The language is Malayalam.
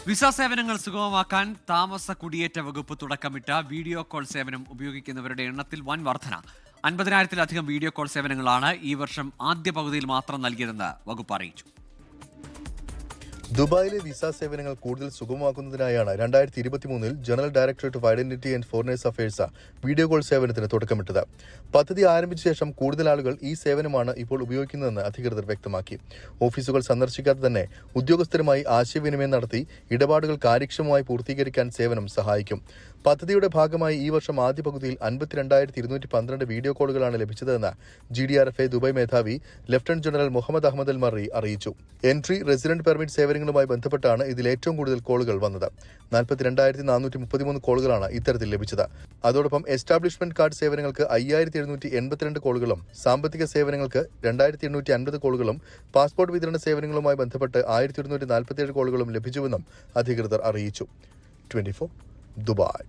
വിസ സേവനങ്ങൾ സുഗമമാക്കാൻ താമസ കുടിയേറ്റ വകുപ്പ് തുടക്കമിട്ട വീഡിയോ കോൾ സേവനം ഉപയോഗിക്കുന്നവരുടെ എണ്ണത്തിൽ വൻ വർധന. 50,000-ലധികം വീഡിയോ കോൾ സേവനങ്ങളാണ് ഈ വർഷം ആദ്യ പകുതിയിൽ മാത്രം നൽകിയതെന്ന് വകുപ്പ് അറിയിച്ചു. ദുബായിലെ വിസ സേവനങ്ങൾ കൂടുതൽ സുഗമമാക്കുന്നതിനായാണ് 2023 general directorate of identity and foreigners affairs video call സേവനത്തിന് തുടക്കമിട്ടത്. പദ്ധതി ആരംഭിച്ച ശേഷം കൂടുതൽ ആളുകൾ ഈ സേവനമാണ് ഇപ്പോൾ ഉപയോഗിക്കുന്നതെന്ന് അധികൃതർ വ്യക്തമാക്കി. ഓഫീസുകൾ സന്ദർശിക്കാതെ തന്നെ ഉദ്യോഗസ്ഥരുമായി ആശയവിനിമയം നടത്തി ഇടപാടുകൾ കാര്യക്ഷമമായി പൂർത്തീകരിക്കാൻ സേവനം സഹായിക്കും. പദ്ധതിയുടെ ഭാഗമായി ഈ വർഷം ആദ്യ പകുതിയിൽ 52,212 വീഡിയോ കോളുകളാണ് ലഭിച്ചതെന്ന് GDRFA ദുബായ് മേധാവി ലഫ്റ്റനന്റ് ജനറൽ മുഹമ്മദ് അഹമ്മദ് അൽ മറി അറിയിച്ചു. എൻട്രി, റെസിഡന്റ് പെർമിറ്റ് സേവനങ്ങളുമായി ബന്ധപ്പെട്ടാണ് ഇതിൽ ഏറ്റവും കൂടുതൽ കോളുകൾ വന്നത്. 42,433 കോളുകളാണ് ഇത്തരത്തിൽ ലഭിച്ചത്. അതോടൊപ്പം എസ്റ്റാബ്ലിഷ്മെന്റ് കാർഡ് സേവനങ്ങൾക്ക് 5,782 കോളുകളും സാമ്പത്തിക സേവനങ്ങൾക്ക് 2,850 കോളുകളും പാസ്പോർട്ട് വിതരണ സേവനങ്ങളുമായി ബന്ധപ്പെട്ട് 1,147 കോളുകളും ലഭിച്ചുവെന്നും അധികൃതർ അറിയിച്ചു. 24 Dubai.